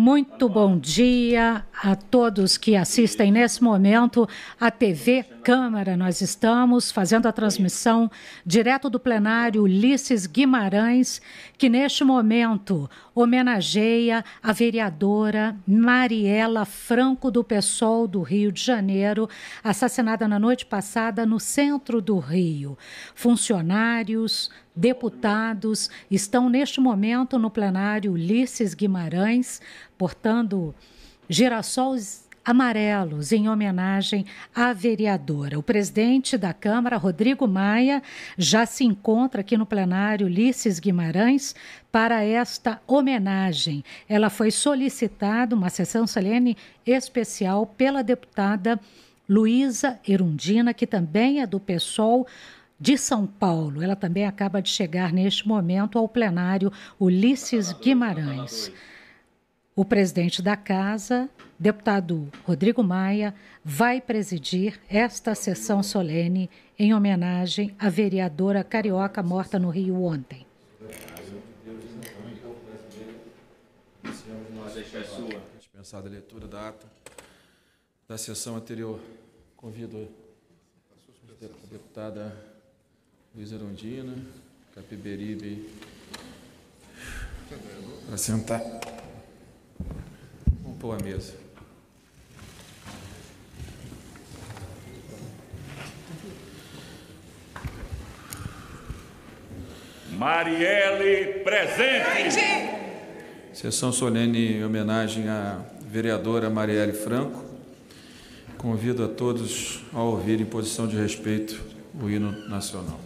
Muito bom dia a todos que assistem nesse momento à TV Câmara. Nós estamos fazendo a transmissão direto do plenário Ulisses Guimarães, que neste momento homenageia a vereadora Mariela Franco do PSOL do Rio de Janeiro, assassinada na noite passada no centro do Rio. Funcionários, deputados estão neste momento no plenário Ulisses Guimarães, portando girassóis amarelos em homenagem à vereadora. O presidente da Câmara, Rodrigo Maia, já se encontra aqui no plenário Ulisses Guimarães para esta homenagem. Ela foi solicitada uma sessão solene especial pela deputada Luísa Erundina, que também é do PSOL de São Paulo. Ela também acaba de chegar neste momento ao plenário Ulisses Guimarães. O presidente da Casa, deputado Rodrigo Maia, vai presidir esta sessão solene em homenagem à vereadora carioca morta no Rio ontem. Dispensada a leitura da ata da sessão anterior. Convido a deputada Luísa Erundina, Capiberibe, para sentar. Vamos pôr a mesa. Marielle presente. Sessão solene em homenagem à vereadora Marielle Franco. Convido a todos a ouvir em posição de respeito o hino nacional.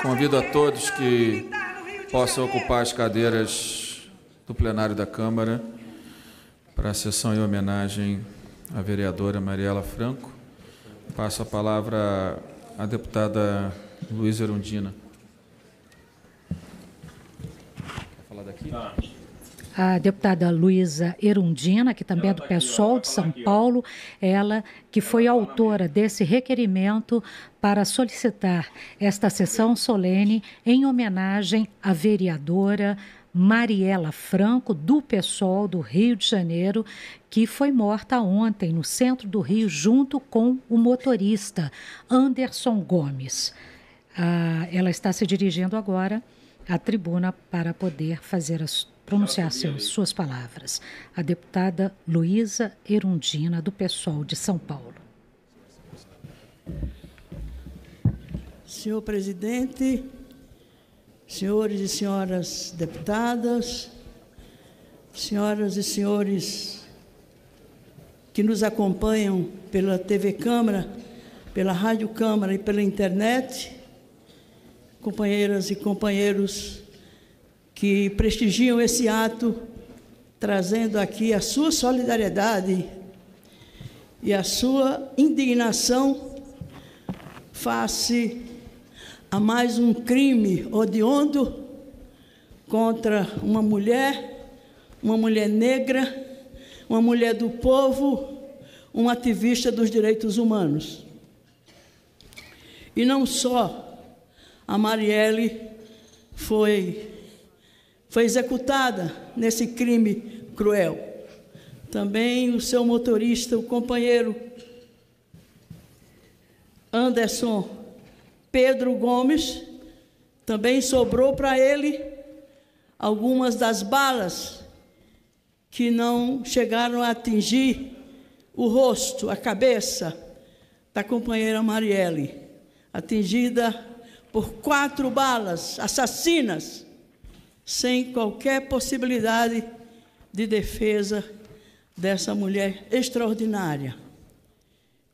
Convido a todos que possam ocupar as cadeiras do plenário da Câmara para a sessão em homenagem à vereadora Mariela Franco. Passo a palavra à deputada Luísa Erundina. Quer falar daqui? A deputada Luísa Erundina, que também é do PSOL de São Paulo, ela que foi autora desse requerimento para solicitar esta sessão solene em homenagem à vereadora Mariela Franco, do PSOL do Rio de Janeiro, que foi morta ontem no centro do Rio junto com o motorista Anderson Gomes. Ela está se dirigindo agora à tribuna para poder pronunciar suas palavras. A deputada Luísa Erundina, do PSOL de São Paulo. Senhor presidente, senhores e senhoras deputadas, senhoras e senhores que nos acompanham pela TV Câmara, pela Rádio Câmara e pela internet, companheiras e companheiros que prestigiam esse ato, trazendo aqui a sua solidariedade e a sua indignação face a mais um crime hediondo contra uma mulher negra, uma mulher do povo, uma ativista dos direitos humanos. E não só a Marielle foi executada nesse crime cruel. Também o seu motorista, o companheiro Anderson Pedro Gomes, também sobrou para ele algumas das balas que não chegaram a atingir o rosto, a cabeça da companheira Marielle, atingida por 4 balas assassinas, sem qualquer possibilidade de defesa dessa mulher extraordinária.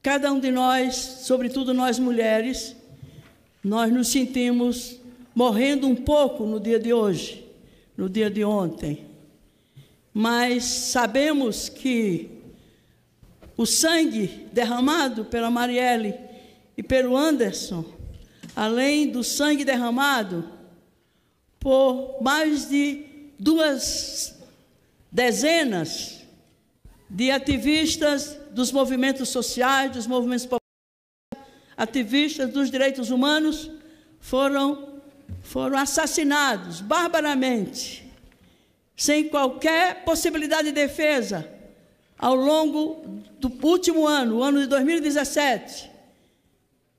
Cada um de nós, sobretudo nós mulheres, nós nos sentimos morrendo um pouco no dia de hoje, no dia de ontem, mas sabemos que o sangue derramado pela Marielle e pelo Anderson, além do sangue derramado por mais de 2 dezenas de ativistas dos movimentos sociais, dos movimentos populares, ativistas dos direitos humanos, foram assassinados barbaramente, sem qualquer possibilidade de defesa, ao longo do último ano, o ano de 2017,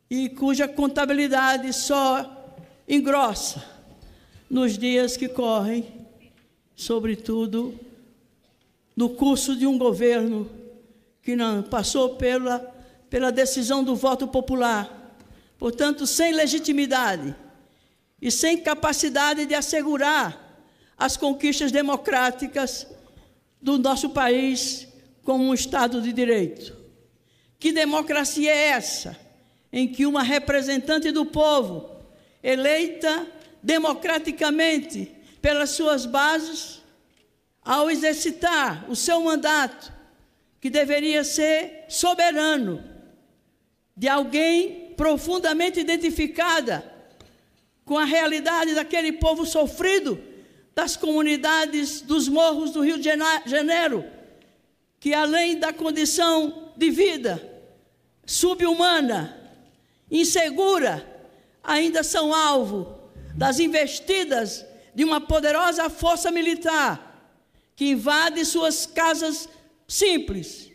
e cuja contabilidade só engrossa nos dias que correm, sobretudo no curso de um governo que não passou pela decisão do voto popular, portanto, sem legitimidade e sem capacidade de assegurar as conquistas democráticas do nosso país como um Estado de Direito. Que democracia é essa, em que uma representante do povo, eleita democraticamente pelas suas bases, ao exercitar o seu mandato, que deveria ser soberano, de alguém profundamente identificada com a realidade daquele povo sofrido, das comunidades dos morros do Rio de Janeiro, que além da condição de vida subhumana, insegura, ainda são alvo das investidas de uma poderosa força militar que invade suas casas simples,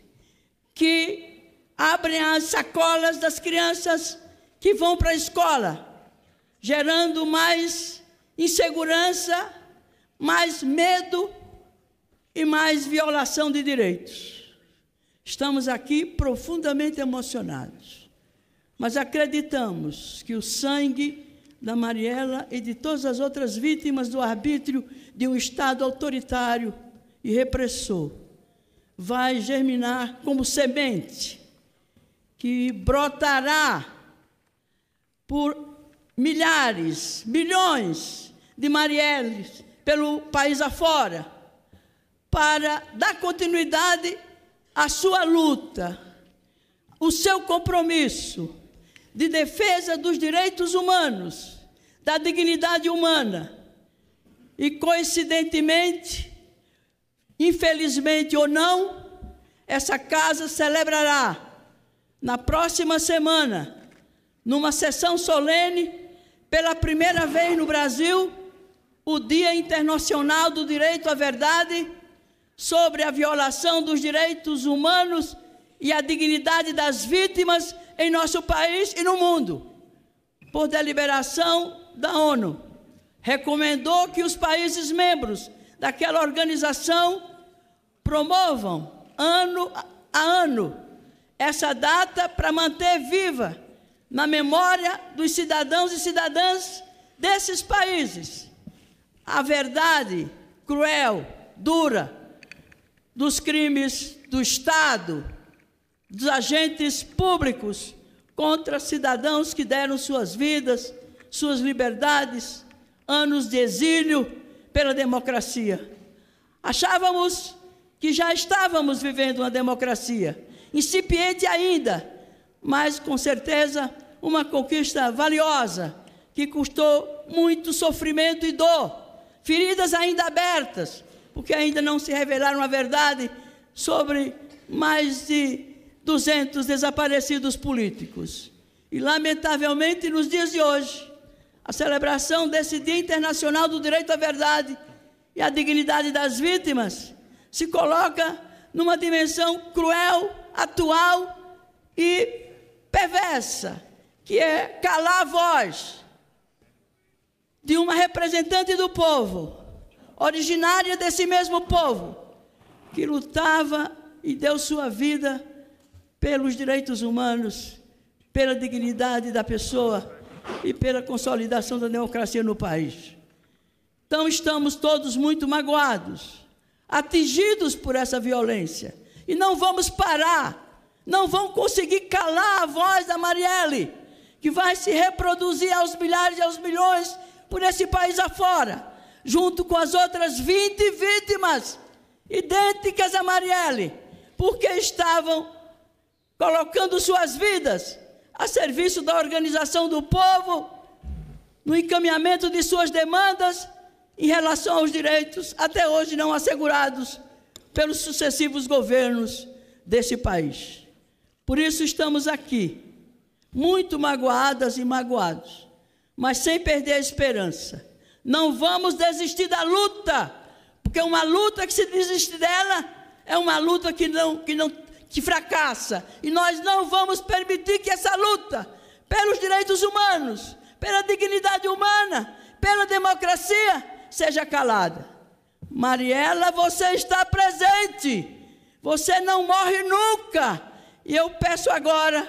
que abrem as sacolas das crianças que vão para a escola, gerando mais insegurança, mais medo e mais violação de direitos. Estamos aqui profundamente emocionados, mas acreditamos que o sangue da Mariela e de todas as outras vítimas do arbítrio de um Estado autoritário e repressor vai germinar como semente que brotará por milhares, milhões de Marielles pelo país afora, para dar continuidade à sua luta, o seu compromisso de defesa dos direitos humanos, da dignidade humana. E, coincidentemente, infelizmente ou não, essa casa celebrará, na próxima semana, numa sessão solene, pela primeira vez no Brasil, o Dia Internacional do Direito à Verdade, sobre a violação dos direitos humanos e a dignidade das vítimas em nosso país e no mundo. Por deliberação da ONU, recomendou que os países membros daquela organização promovam, ano a ano, essa data para manter viva na memória dos cidadãos e cidadãs desses países a verdade cruel, dura, dos crimes do Estado, dos agentes públicos contra cidadãos que deram suas vidas, suas liberdades, anos de exílio pela democracia. Achávamos que já estávamos vivendo uma democracia, incipiente ainda, mas com certeza uma conquista valiosa, que custou muito sofrimento e dor, feridas ainda abertas, porque ainda não se revelaram a verdade sobre mais de 200 desaparecidos políticos. E, lamentavelmente, nos dias de hoje, a celebração desse Dia Internacional do Direito à Verdade e à Dignidade das Vítimas se coloca numa dimensão cruel, atual e perversa, que é calar a voz de uma representante do povo, originária desse mesmo povo, que lutava e deu sua vida pelos direitos humanos, pela dignidade da pessoa e pela consolidação da democracia no país. Então, estamos todos muito magoados, atingidos por essa violência, e não vamos parar, não vão conseguir calar a voz da Marielle, que vai se reproduzir aos milhares e aos milhões por esse país afora, junto com as outras 20 vítimas idênticas a Marielle, porque estavam colocando suas vidas a serviço da organização do povo, no encaminhamento de suas demandas em relação aos direitos até hoje não assegurados pelos sucessivos governos desse país. Por isso estamos aqui, muito magoadas e magoados, mas sem perder a esperança. Não vamos desistir da luta, porque uma luta que se desiste dela é uma luta que fracassa. E nós não vamos permitir que essa luta pelos direitos humanos, pela dignidade humana, pela democracia, seja calada. Mariela, você está presente. Você não morre nunca. E eu peço agora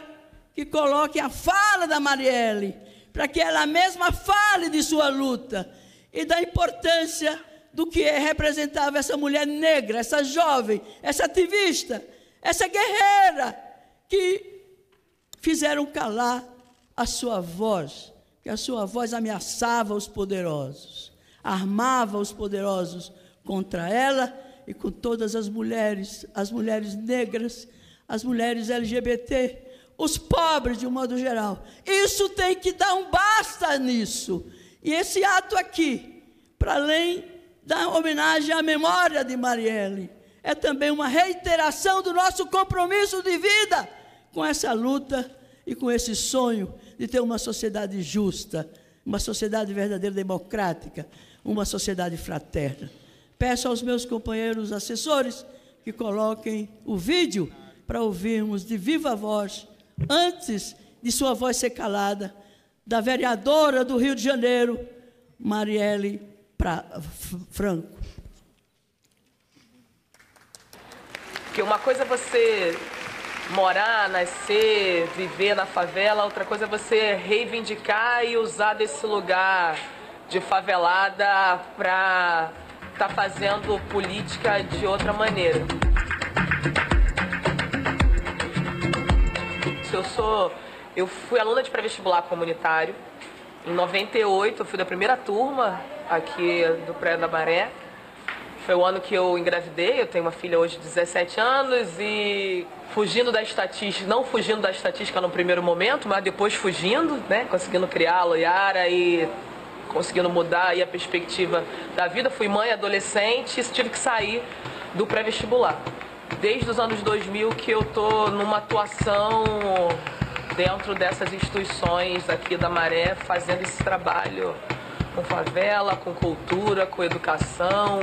que coloque a fala da Marielle, para que ela mesma fale de sua luta e da importância do que representava essa mulher negra, essa jovem, essa ativista, essa guerreira, que fizeram calar a sua voz, que a sua voz ameaçava os poderosos, armava os poderosos contra ela e com todas as mulheres negras, as mulheres LGBT, os pobres de um modo geral. Isso tem que dar um basta nisso. E esse ato aqui, para além da homenagem à memória de Marielle, é também uma reiteração do nosso compromisso de vida com essa luta e com esse sonho de ter uma sociedade justa, uma sociedade verdadeira democrática, uma sociedade fraterna. Peço aos meus companheiros assessores que coloquem o vídeo para ouvirmos de viva voz, antes de sua voz ser calada, da vereadora do Rio de Janeiro, Marielle Franco. Porque uma coisa é você morar, nascer, viver na favela, outra coisa é você reivindicar e usar desse lugar de favelada para estar fazendo política de outra maneira. Eu fui aluna de pré-vestibular comunitário. Em 98, eu fui da primeira turma aqui do Prédio da Maré. Foi o ano que eu engravidei, eu tenho uma filha hoje de 17 anos e fugindo da estatística, não fugindo da estatística no primeiro momento, mas depois fugindo, né? Conseguindo criar a Loiara e conseguindo mudar aí a perspectiva da vida. Fui mãe, adolescente e tive que sair do pré-vestibular. Desde os anos 2000 que eu tô numa atuação dentro dessas instituições aqui da Maré, fazendo esse trabalho com favela, com cultura, com educação.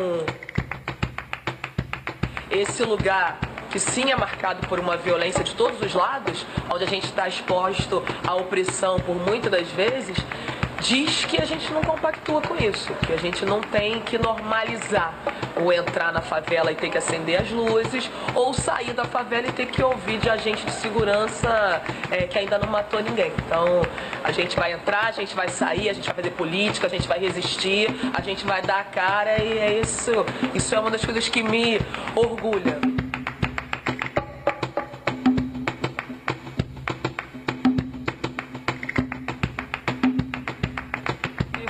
Esse lugar que sim é marcado por uma violência de todos os lados, onde a gente está exposto à opressão por muitas das vezes, diz que a gente não compactua com isso, que a gente não tem que normalizar ou entrar na favela e ter que acender as luzes, ou sair da favela e ter que ouvir de agente de segurança que ainda não matou ninguém. Então, a gente vai entrar, a gente vai sair, a gente vai fazer política, a gente vai resistir, a gente vai dar a cara e é isso. Isso é uma das coisas que me orgulha.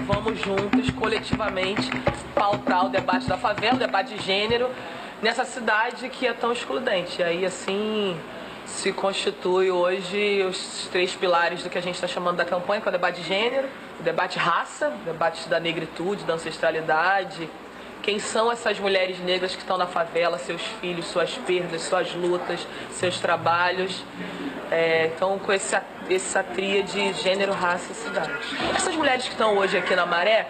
Vamos juntos, coletivamente, pautar o debate da favela, o debate de gênero, nessa cidade que é tão excludente. E aí, assim, se constitui hoje os 3 pilares do que a gente está chamando da campanha, que é o debate de gênero, o debate raça, o debate da negritude, da ancestralidade. Quem são essas mulheres negras que estão na favela, seus filhos, suas perdas, suas lutas, seus trabalhos. Então, com essa tríade gênero, raça e cidade. Essas mulheres que estão hoje aqui na Maré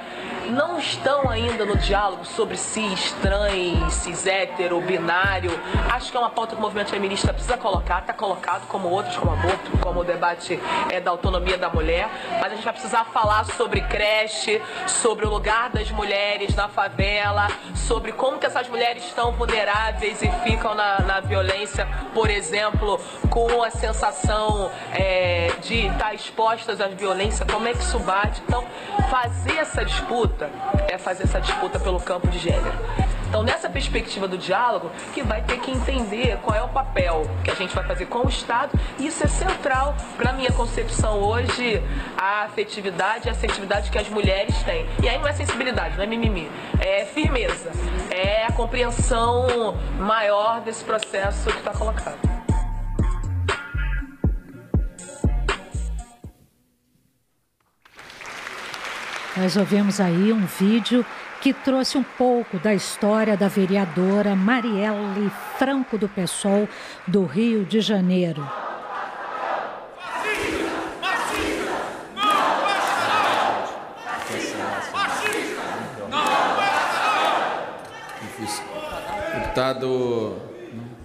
não estão ainda no diálogo sobre cis, trans, cis hétero, binário. Acho que é uma pauta que o movimento feminista precisa colocar, está colocado como outros, como aborto, como o debate da autonomia da mulher, mas a gente vai precisar falar sobre creche, sobre o lugar das mulheres na favela, sobre como que essas mulheres estão vulneráveis e ficam na violência, por exemplo, com a sensação de estar expostas à violência, como é que isso bate. Então, fazer essa disputa é fazer essa disputa pelo campo de gênero. Então, nessa perspectiva do diálogo, que vai ter que entender qual é o papel que a gente vai fazer com o Estado, e isso é central para a minha concepção hoje, a afetividade e a assertividade que as mulheres têm. E aí não é sensibilidade, não é mimimi, é firmeza, é a compreensão maior desse processo que está colocado. Nós ouvimos aí um vídeo que trouxe um pouco da história da vereadora Marielle Franco do PSOL do Rio de Janeiro.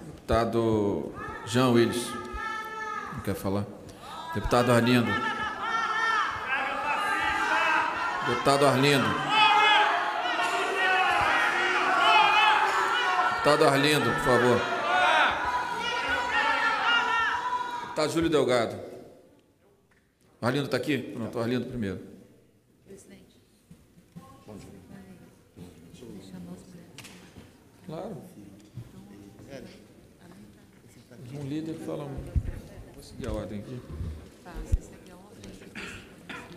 Deputado Jean Willis, não quer falar? Deputado Arlindo. Deputado Arlindo. Deputado Arlindo, por favor. Deputado Júlio Delgado. O Arlindo está aqui? Pronto, o Arlindo primeiro. Presidente. Claro. Um líder fala. Vou seguir a ordem aqui.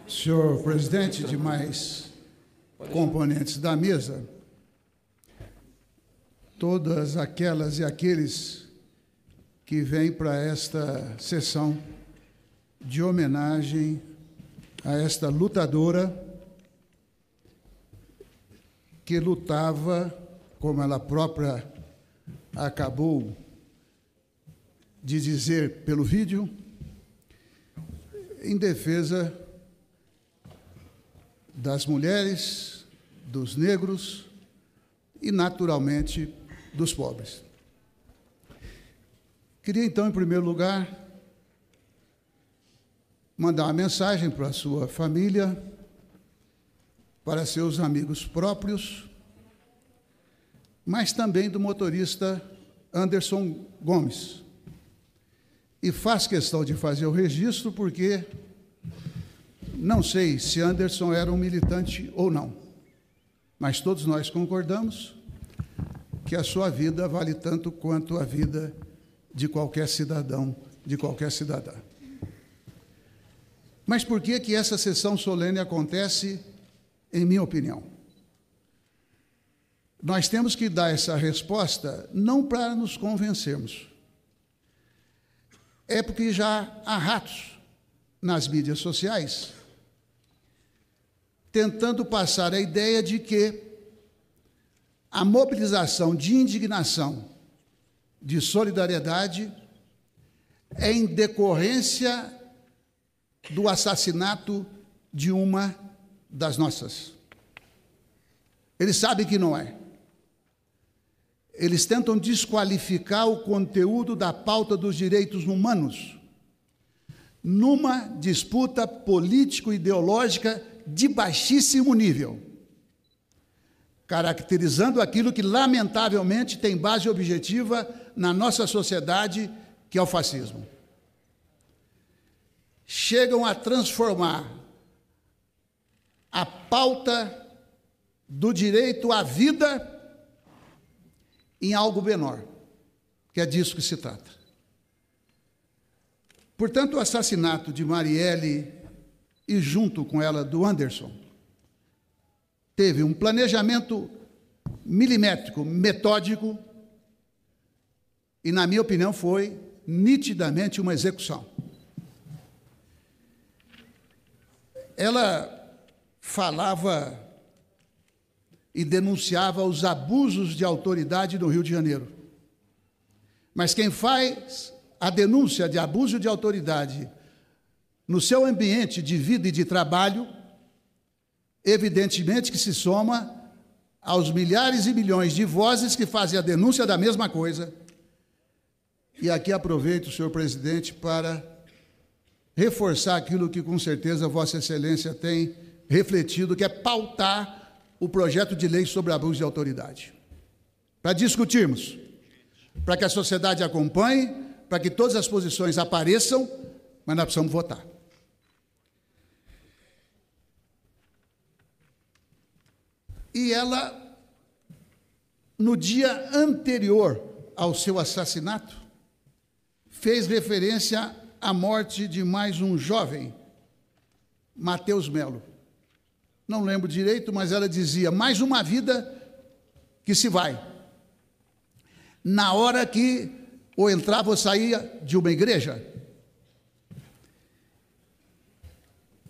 Senhor presidente, demais componentes da mesa, todas aquelas e aqueles que vêm para esta sessão de homenagem a esta lutadora que lutava, como ela própria acabou de dizer pelo vídeo, em defesa das mulheres, dos negros e, naturalmente, dos pobres. Queria, então, em primeiro lugar, mandar uma mensagem para a sua família, para seus amigos próprios, mas também do motorista Anderson Gomes. E faço questão de fazer o registro porque não sei se Anderson era um militante ou não, mas todos nós concordamos que a sua vida vale tanto quanto a vida de qualquer cidadão, de qualquer cidadã. Mas por que que essa sessão solene acontece, em minha opinião? Nós temos que dar essa resposta não para nos convencermos. É porque já há ratos nas mídias sociais tentando passar a ideia de que a mobilização de indignação, de solidariedade, é em decorrência do assassinato de uma das nossas. Eles sabem que não é. Eles tentam desqualificar o conteúdo da pauta dos direitos humanos numa disputa político-ideológica de baixíssimo nível, caracterizando aquilo que, lamentavelmente, tem base objetiva na nossa sociedade, que é o fascismo. Chegam a transformar a pauta do direito à vida em algo menor, que é disso que se trata. Portanto, o assassinato de Marielle e, junto com ela, do Anderson, teve um planejamento milimétrico, metódico, e, na minha opinião, foi nitidamente uma execução. Ela falava e denunciava os abusos de autoridade no Rio de Janeiro. Mas quem faz a denúncia de abuso de autoridade no seu ambiente de vida e de trabalho, evidentemente que se soma aos milhares e milhões de vozes que fazem a denúncia da mesma coisa. E aqui aproveito, senhor presidente, para reforçar aquilo que, com certeza, Vossa Excelência tem refletido, que é pautar o projeto de lei sobre abuso de autoridade. Para discutirmos, para que a sociedade acompanhe, para que todas as posições apareçam, mas nós precisamos votar. E ela, no dia anterior ao seu assassinato, fez referência à morte de mais um jovem, Matheus Melo. Não lembro direito, mas ela dizia, mais uma vida que se vai. Na hora que ou entrava ou saía de uma igreja.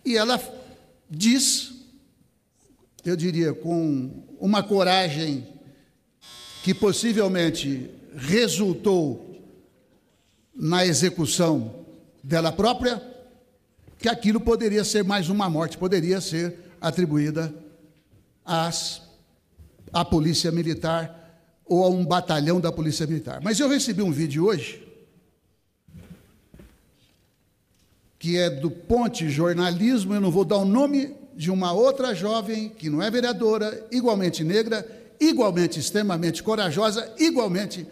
E ela diz, eu diria, com uma coragem que possivelmente resultou na execução dela própria, que aquilo poderia ser mais uma morte, poderia ser atribuída à Polícia Militar ou a um batalhão da Polícia Militar. Mas eu recebi um vídeo hoje, que é do Ponte Jornalismo, eu não vou dar o nome de uma outra jovem, que não é vereadora, igualmente negra, igualmente extremamente corajosa, igualmente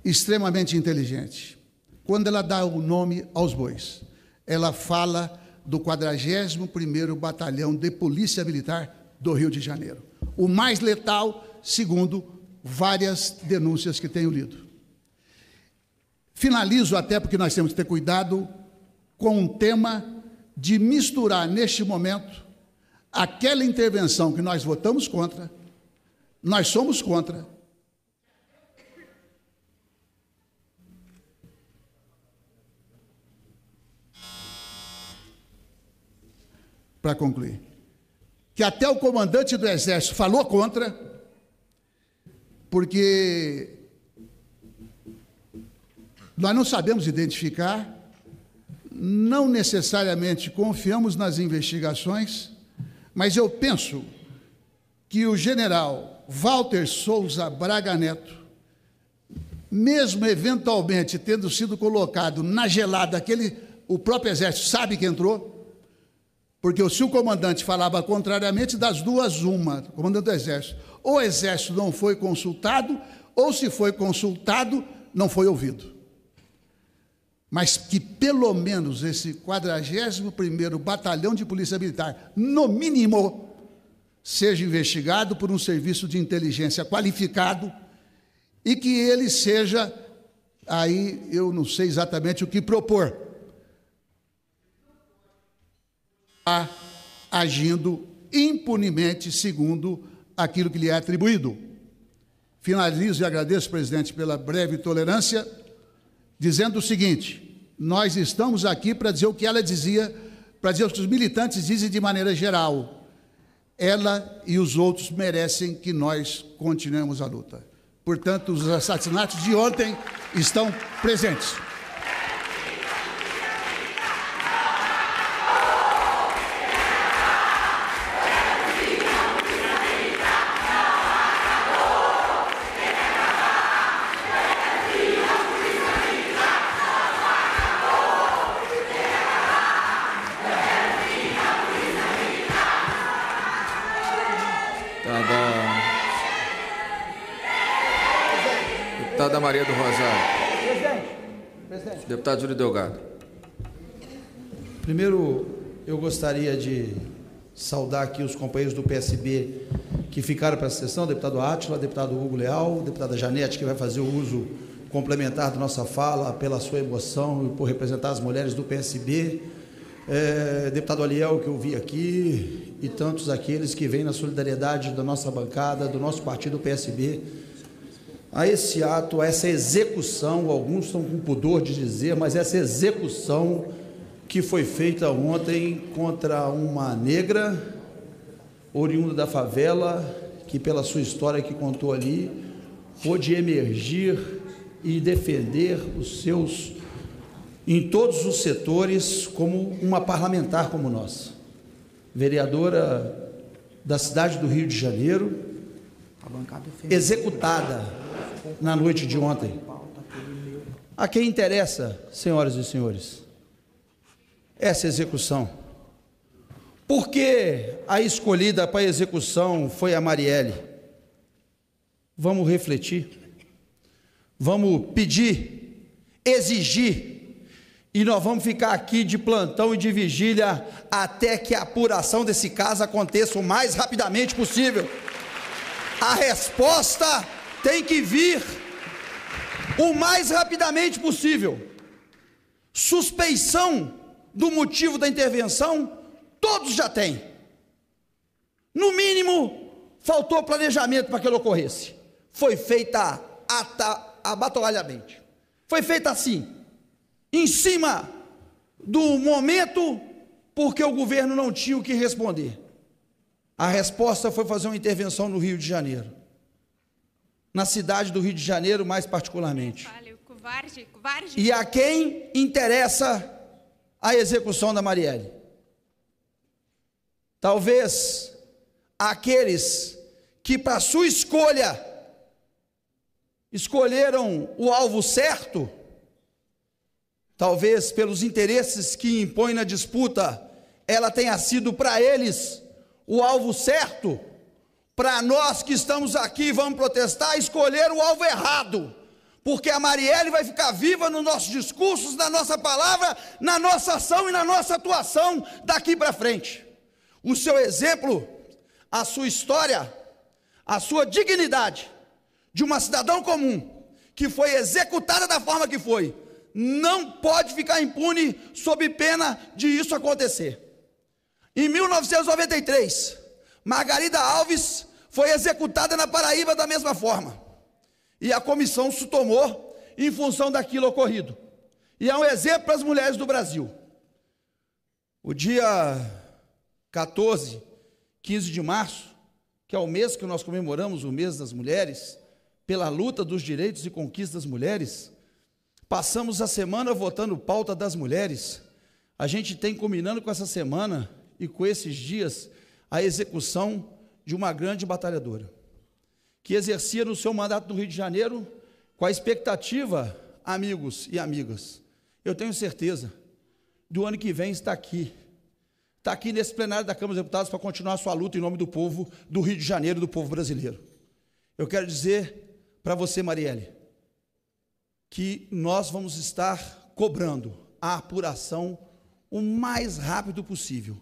extremamente inteligente. Quando ela dá o nome aos bois, ela fala do 41º Batalhão de Polícia Militar do Rio de Janeiro. O mais letal, segundo várias denúncias que tenho lido. Finalizo, até porque nós temos que ter cuidado com um tema de misturar, neste momento, aquela intervenção que nós votamos contra, nós somos contra, para concluir, que até o comandante do Exército falou contra, porque nós não sabemos identificar, não necessariamente confiamos nas investigações, mas eu penso que o general Walter Souza Braga Neto, mesmo eventualmente tendo sido colocado na gelada, o próprio Exército sabe que entrou, porque se o comandante falava contrariamente, das duas, uma, o comandante do Exército, ou o Exército não foi consultado, ou se foi consultado, não foi ouvido. Mas que pelo menos esse 41º Batalhão de Polícia Militar, no mínimo, seja investigado por um serviço de inteligência qualificado e que ele seja, aí eu não sei exatamente o que propor, está agindo impunemente segundo aquilo que lhe é atribuído. Finalizo e agradeço, presidente, pela breve tolerância, dizendo o seguinte: nós estamos aqui para dizer o que ela dizia, para dizer o que os militantes dizem de maneira geral. Ela e os outros merecem que nós continuemos a luta. Portanto, os assassinatos de ontem estão presentes. Deputada Maria do Rosário. Presidente. Deputado Júlio Delgado. Primeiro, eu gostaria de saudar aqui os companheiros do PSB que ficaram para essa sessão, deputado Átila, deputado Hugo Leal, deputada Janete, que vai fazer o uso complementar da nossa fala pela sua emoção e por representar as mulheres do PSB, deputado Aliel, que eu vi aqui, e tantos aqueles que vêm na solidariedade da nossa bancada, do nosso partido PSB, a esse ato, a essa execução, alguns estão com pudor de dizer, mas essa execução que foi feita ontem contra uma negra, oriunda da favela, que pela sua história que contou ali, pôde emergir e defender os seus, em todos os setores, como uma parlamentar como nós, vereadora da cidade do Rio de Janeiro, executada na noite de ontem. A quem interessa, senhoras e senhores, essa execução? Por que a escolhida para a execução foi a Marielle? Vamos refletir, vamos pedir, exigir, e nós vamos ficar aqui de plantão e de vigília até que a apuração desse caso aconteça o mais rapidamente possível. A resposta tem que vir o mais rapidamente possível. Suspeição do motivo da intervenção, todos já têm. No mínimo, faltou planejamento para que ela ocorresse. Foi feita abatalhadamente. Foi feita assim, em cima do momento, porque o governo não tinha o que responder. A resposta foi fazer uma intervenção no Rio de Janeiro. Na cidade do Rio de Janeiro, mais particularmente. E a quem interessa a execução da Marielle? Talvez aqueles que, para sua escolha, escolheram o alvo certo, talvez pelos interesses que impõe na disputa, ela tenha sido para eles o alvo certo. Para nós que estamos aqui, vamos protestar, escolher o alvo errado, porque a Marielle vai ficar viva nos nossos discursos, na nossa palavra, na nossa ação e na nossa atuação daqui para frente. O seu exemplo, a sua história, a sua dignidade de uma cidadã comum que foi executada da forma que foi, não pode ficar impune sob pena de isso acontecer. Em 1993, Margarida Alves foi executada na Paraíba da mesma forma, e a comissão se tomou em função daquilo ocorrido, e é um exemplo para as mulheres do Brasil. O dia 15 de março, que é o mês que nós comemoramos, o mês das mulheres, pela luta dos direitos e conquistas das mulheres, passamos a semana votando pauta das mulheres. A gente tem, combinando com essa semana e com esses dias, a execução de uma grande batalhadora, que exercia no seu mandato no Rio de Janeiro, com a expectativa, amigos e amigas, eu tenho certeza, do ano que vem está aqui nesse plenário da Câmara dos Deputados para continuar a sua luta em nome do povo do Rio de Janeiro, do povo brasileiro. Eu quero dizer para você, Marielle, que nós vamos estar cobrando a apuração o mais rápido possível,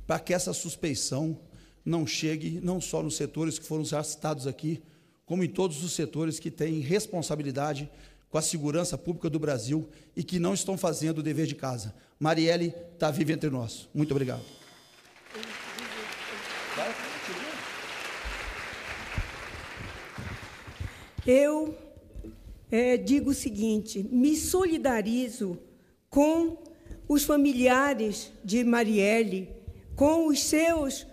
para que essa suspeição não chegue não só nos setores que foram já citados aqui, como em todos os setores que têm responsabilidade com a segurança pública do Brasil e que não estão fazendo o dever de casa. Marielle está viva entre nós. Muito obrigado. Eu digo o seguinte: me solidarizo com os familiares de Marielle, com os seus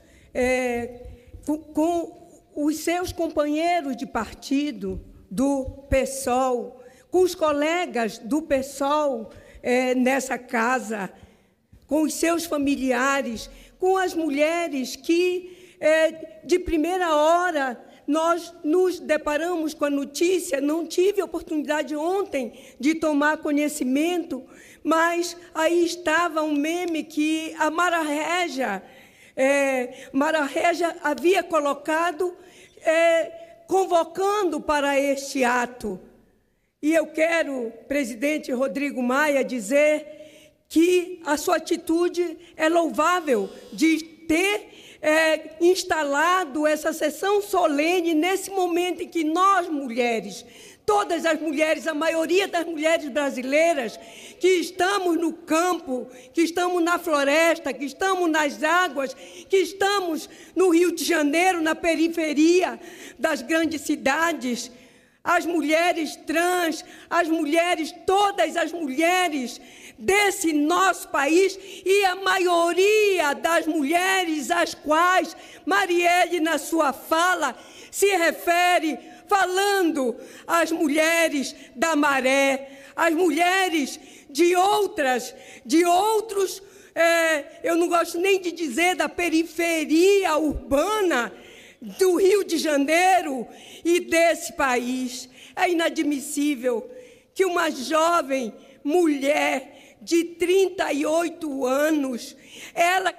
companheiros de partido do PSOL, com os colegas do PSOL nessa casa, com os seus familiares, com as mulheres que, de primeira hora, nós nos deparamos com a notícia. Não tive oportunidade ontem de tomar conhecimento, mas aí estava um meme que a Mara Régia havia colocado, convocando para este ato. E eu quero, presidente Rodrigo Maia, dizer que a sua atitude é louvável de ter instalado essa sessão solene nesse momento em que nós, mulheres, todas as mulheres, a maioria das mulheres brasileiras, que estamos no campo, que estamos na floresta, que estamos nas águas, que estamos no Rio de Janeiro, na periferia das grandes cidades, as mulheres trans, as mulheres, todas as mulheres desse nosso país, e a maioria das mulheres às quais Marielle, na sua fala, se refere, falando às mulheres da Maré, às mulheres de outros, eu não gosto nem de dizer da periferia urbana do Rio de Janeiro e desse país. É inadmissível que uma jovem mulher de 38 anos, ela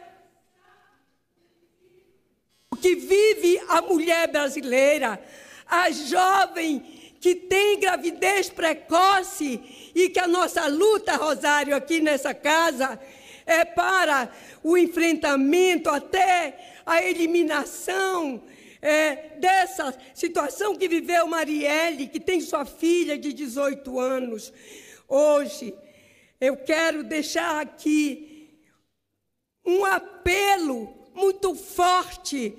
que vive a mulher brasileira, a jovem que tem gravidez precoce, e que a nossa luta, Rosário, aqui nessa casa, é para o enfrentamento até a eliminação dessa situação que viveu Marielle, que tem sua filha de 18 anos. Hoje, eu quero deixar aqui um apelo muito forte,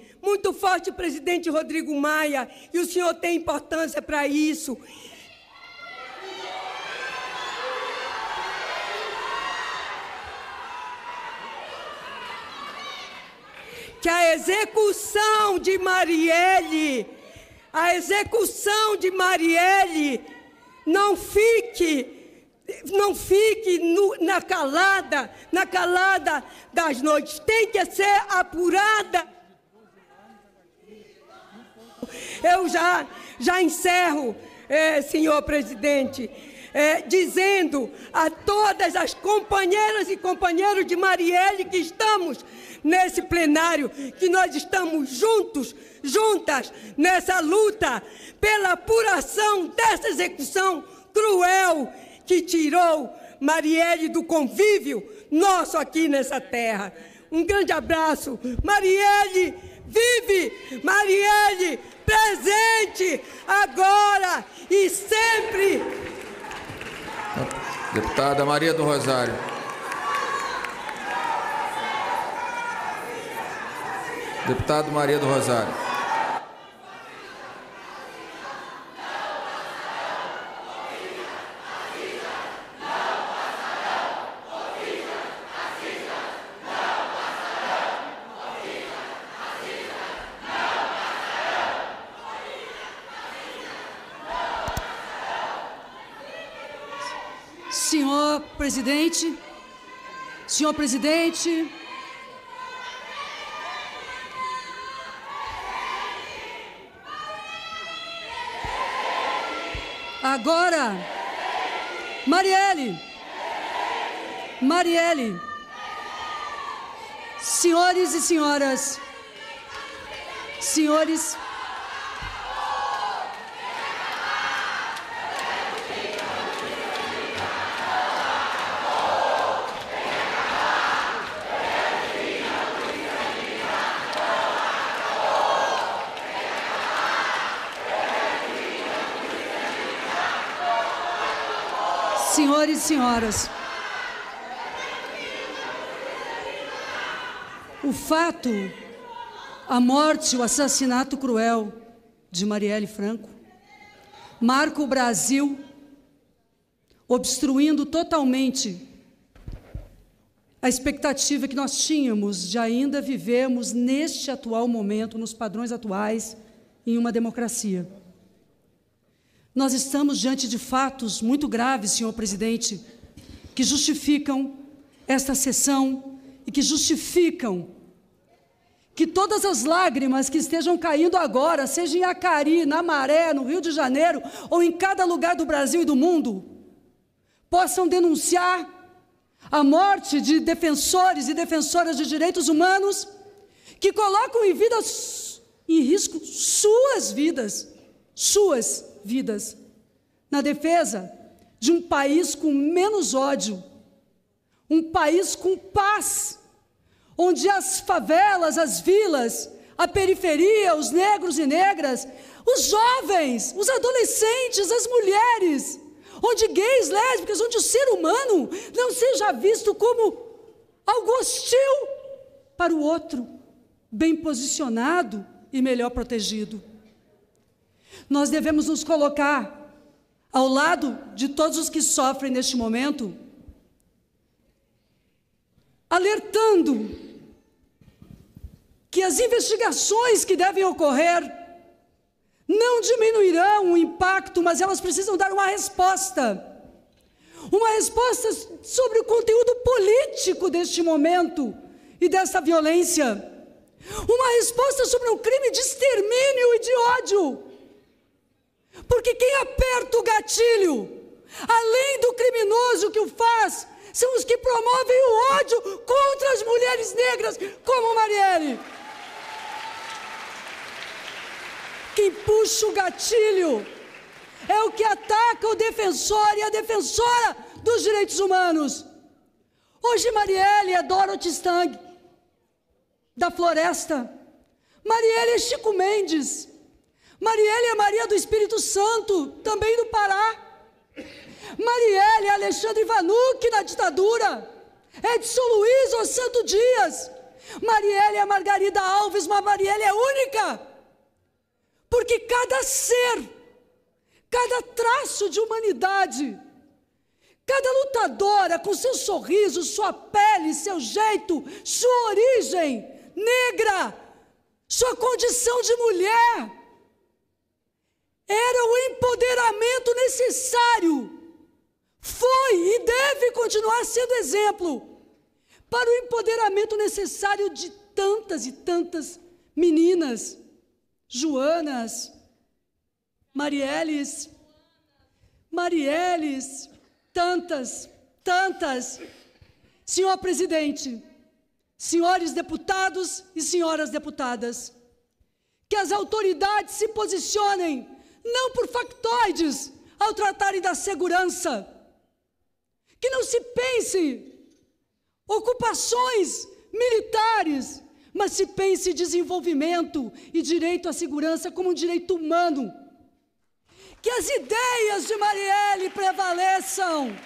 presidente Rodrigo Maia, e o senhor tem importância para isso. Que a execução de Marielle não fique na calada das noites, tem que ser apurada. Eu já encerro, senhor presidente, dizendo a todas as companheiras e companheiros de Marielle que estamos nesse plenário, que nós estamos juntas nessa luta pela apuração dessa execução cruel que tirou Marielle do convívio nosso aqui nessa terra. Um grande abraço. Marielle vive! Marielle presente agora e sempre! Deputada Maria do Rosário. Deputado Maria do Rosário. Senhor presidente, agora, Marielle, senhores e senhoras, senhores, senhores e senhoras, o fato, a morte, o assassinato cruel de Marielle Franco marca o Brasil obstruindo totalmente a expectativa que nós tínhamos de ainda vivermos neste atual momento, nos padrões atuais, em uma democracia. Nós estamos diante de fatos muito graves, senhor presidente, que justificam esta sessão e que justificam que todas as lágrimas que estejam caindo agora, seja em Acari, na Maré, no Rio de Janeiro, ou em cada lugar do Brasil e do mundo, possam denunciar a morte de defensores e defensoras de direitos humanos que colocam em risco suas vidas, na defesa de um país com menos ódio, um país com paz, onde as favelas, as vilas, a periferia, os negros e negras, os jovens, os adolescentes, as mulheres, onde gays, lésbicas, onde o ser humano não seja visto como algo hostil para o outro, bem posicionado e melhor protegido. Nós devemos nos colocar ao lado de todos os que sofrem neste momento, alertando que as investigações que devem ocorrer não diminuirão o impacto, mas elas precisam dar uma resposta sobre o conteúdo político deste momento e dessa violência, uma resposta sobre um crime de extermínio e de ódio, porque quem aperta o gatilho, além do criminoso que o faz, são os que promovem o ódio contra as mulheres negras, como Marielle. Quem puxa o gatilho é o que ataca o defensor e a defensora dos direitos humanos. Hoje Marielle é Dorothy Stang, da Floresta. Marielle é Chico Mendes. Marielle é Maria do Espírito Santo, também do Pará. Marielle é Alexandre Vanucci na ditadura. Edson Luiz ou Santo Dias. Marielle é Margarida Alves, mas Marielle é única. Porque cada ser, cada traço de humanidade, cada lutadora com seu sorriso, sua pele, seu jeito, sua origem negra, sua condição de mulher, era o empoderamento necessário, foi e deve continuar sendo exemplo para o empoderamento necessário de tantas e tantas meninas, Joanas, Marielles, tantas. Senhor presidente, senhores deputados e senhoras deputadas, que as autoridades se posicionem não por factoides ao tratarem da segurança, que não se pense ocupações militares, mas se pense em desenvolvimento e direito à segurança como um direito humano. Que as ideias de Marielle prevaleçam,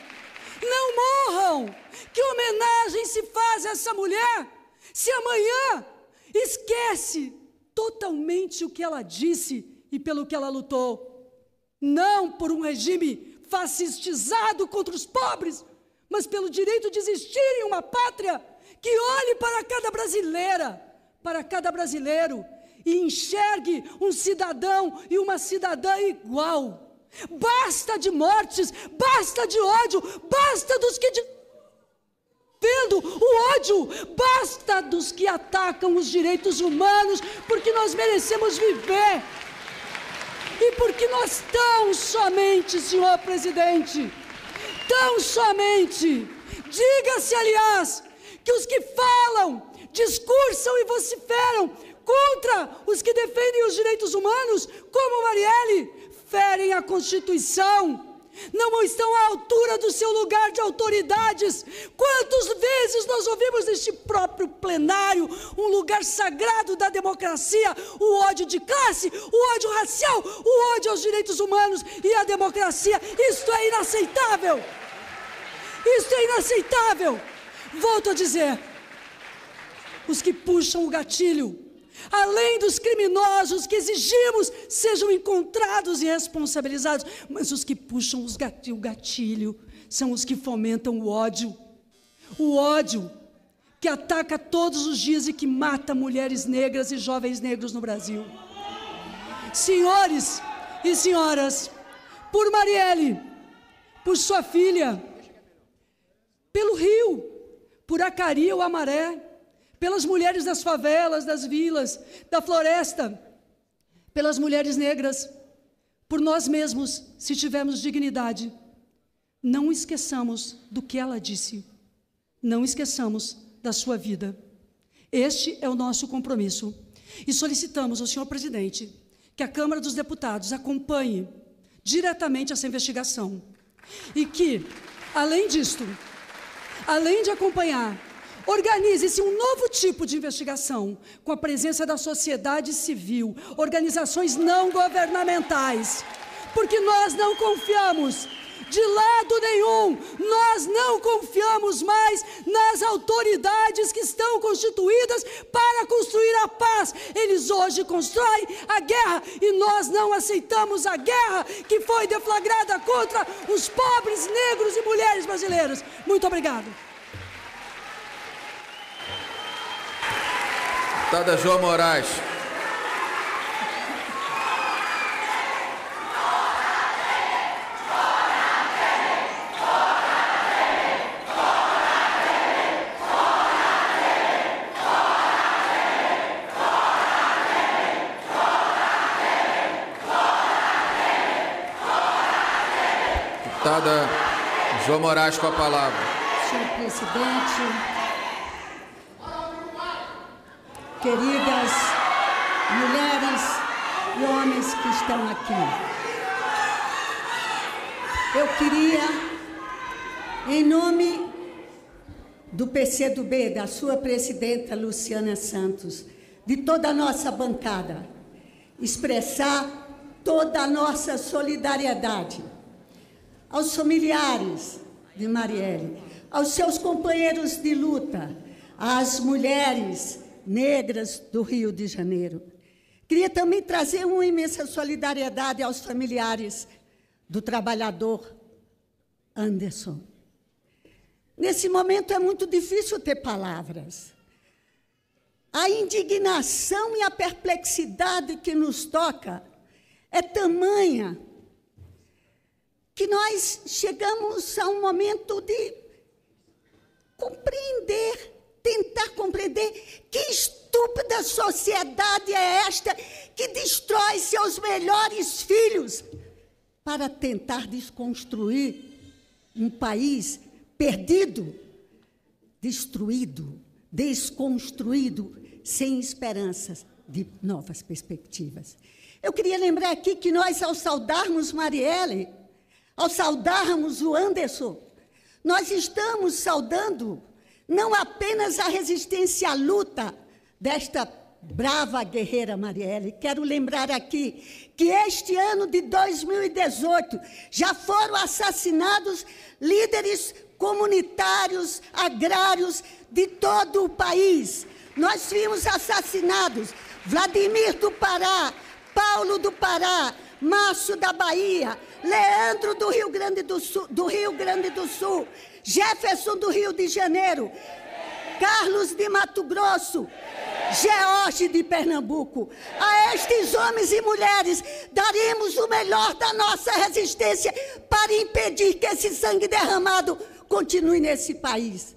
não morram. Que homenagem se faz a essa mulher se amanhã esquece totalmente o que ela disse e pelo que ela lutou? Não por um regime fascistizado contra os pobres, mas pelo direito de existir em uma pátria que olhe para cada brasileira, para cada brasileiro, e enxergue um cidadão e uma cidadã igual. Basta de mortes, basta de ódio, basta dos que vendo o ódio, basta dos que atacam os direitos humanos, porque nós merecemos viver. E porque nós tão somente, senhor presidente, tão somente, diga-se, aliás, que os que falam, discursam e vociferam contra os que defendem os direitos humanos, como Marielle, ferem a Constituição, não estão à altura do seu lugar de autoridades. Quantas vezes nós ouvimos neste próprio plenário, um lugar sagrado da democracia, o ódio de classe, o ódio racial, o ódio aos direitos humanos e à democracia. Isto é inaceitável. Isto é inaceitável. Volto a dizer, os que puxam o gatilho além dos criminosos que exigimos sejam encontrados e responsabilizados, mas os que puxam o gatilho são os que fomentam o ódio que ataca todos os dias e que mata mulheres negras e jovens negros no Brasil. Senhores e senhoras, por Marielle, por sua filha, pelo Rio, por Acari ou Amaré, pelas mulheres das favelas, das vilas, da floresta, pelas mulheres negras, por nós mesmos, se tivermos dignidade, não esqueçamos do que ela disse, não esqueçamos da sua vida. Este é o nosso compromisso. E solicitamos ao senhor presidente que a Câmara dos Deputados acompanhe diretamente essa investigação e que, além disto, além de acompanhar, organize-se um novo tipo de investigação com a presença da sociedade civil, organizações não governamentais, porque nós não confiamos de lado nenhum, nós não confiamos mais nas autoridades que estão constituídas para construir a paz. Eles hoje constroem a guerra e nós não aceitamos a guerra que foi deflagrada contra os pobres, negros e mulheres brasileiros. Muito obrigado. Deputada João Moraes. Deputada João Moraes com a palavra. Senhor presidente, queridas mulheres e homens que estão aqui, eu queria, em nome do PCdoB, da sua presidenta Luciana Santos, de toda a nossa bancada, expressar toda a nossa solidariedade aos familiares de Marielle, aos seus companheiros de luta, às mulheres negras do Rio de Janeiro. Queria também trazer uma imensa solidariedade aos familiares do trabalhador Anderson. Nesse momento é muito difícil ter palavras. A indignação e a perplexidade que nos toca é tamanha que nós chegamos a um momento de compreender, tentar compreender que estúpida sociedade é esta que destrói seus melhores filhos para tentar desconstruir um país perdido, destruído, desconstruído, sem esperanças de novas perspectivas. Eu queria lembrar aqui que nós, ao saudarmos Marielle, ao saudarmos o Anderson, nós estamos saudando não apenas a resistência à luta desta brava guerreira Marielle. Quero lembrar aqui que este ano de 2018 já foram assassinados líderes comunitários, agrários de todo o país. Nós vimos assassinados Vladimir do Pará, Paulo do Pará, Márcio da Bahia, Leandro do Rio Grande do Sul, Jefferson do Rio de Janeiro, Carlos de Mato Grosso, George de Pernambuco. A estes homens e mulheres daremos o melhor da nossa resistência para impedir que esse sangue derramado continue nesse país.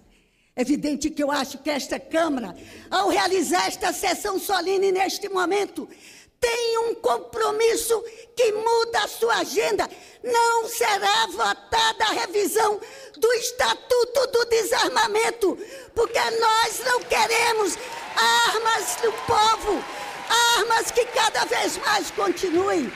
É evidente que eu acho que esta Câmara, ao realizar esta sessão solene neste momento, tem um compromisso que muda a sua agenda. Não será votada a revisão do Estatuto do Desarmamento, porque nós não queremos armas do povo, armas que cada vez mais continuem.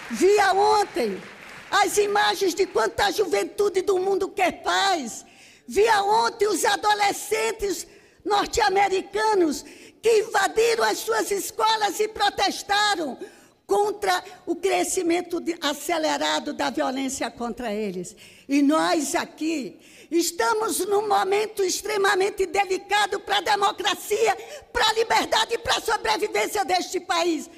Via ontem as imagens de quanta juventude do mundo quer paz. Via ontem os adolescentes norte-americanos que invadiram as suas escolas e protestaram contra o crescimento acelerado da violência contra eles. E nós aqui estamos num momento extremamente delicado para a democracia, para a liberdade e para a sobrevivência deste país.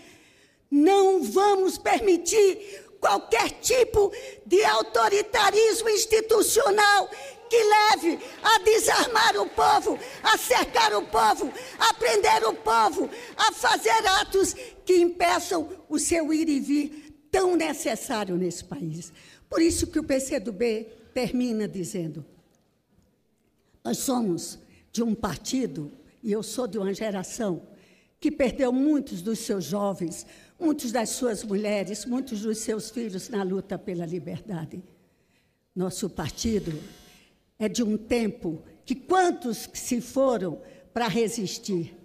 Não vamos permitir qualquer tipo de autoritarismo institucional que leve a desarmar o povo, a cercar o povo, a prender o povo, a fazer atos que impeçam o seu ir e vir tão necessário nesse país. Por isso que o PCdoB termina dizendo: nós somos de um partido, e eu sou de uma geração que perdeu muitos dos seus jovens, muitas das suas mulheres, muitos dos seus filhos na luta pela liberdade. Nosso partido é de um tempo que quantos se foram para resistir,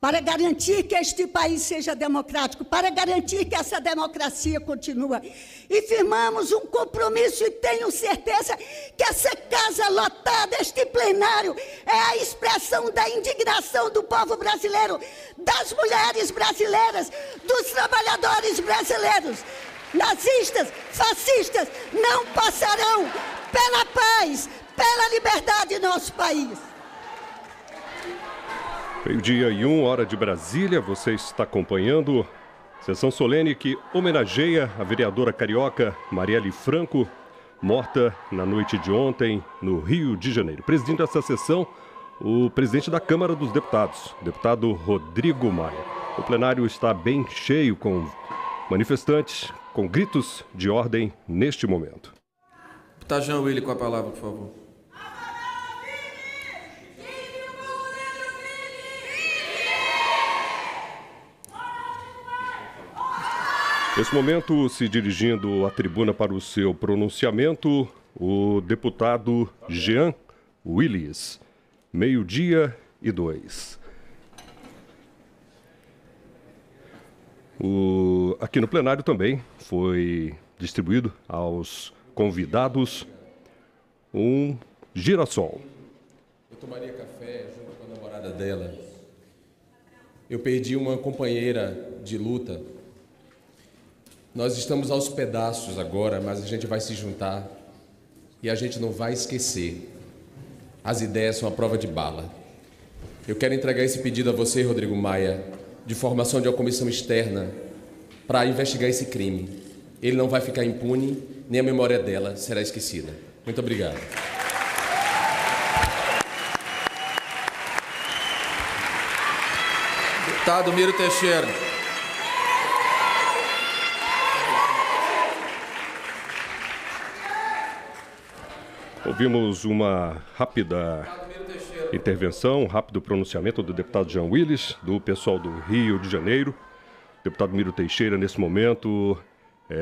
para garantir que este país seja democrático, para garantir que essa democracia continua. E firmamos um compromisso, e tenho certeza que essa casa lotada, este plenário, é a expressão da indignação do povo brasileiro, das mulheres brasileiras, dos trabalhadores brasileiros. Nazistas, fascistas, não passarão pela paz, pela liberdade do nosso país. 12:01, hora de Brasília, você está acompanhando sessão solene que homenageia a vereadora carioca Marielle Franco, morta na noite de ontem no Rio de Janeiro. Presidindo essa sessão, o presidente da Câmara dos Deputados, o deputado Rodrigo Maia. O plenário está bem cheio com manifestantes, com gritos de ordem neste momento. Deputado Jean Willis, com a palavra, por favor. Nesse momento, se dirigindo à tribuna para o seu pronunciamento, o deputado Jean Willis, 12:02. Aqui no plenário também foi distribuído aos convidados um girassol. Eu tomaria café junto com a namorada dela. Eu perdi uma companheira de luta. Nós estamos aos pedaços agora, mas a gente vai se juntar e a gente não vai esquecer. As ideias são a prova de bala. Eu quero entregar esse pedido a você, Rodrigo Maia, de formação de uma comissão externa para investigar esse crime. Ele não vai ficar impune, nem a memória dela será esquecida. Muito obrigado. Deputado Miro Teixeira. Ouvimos uma rápida intervenção, um rápido pronunciamento do deputado Jean Willis, do pessoal do Rio de Janeiro. O deputado Miro Teixeira, nesse momento,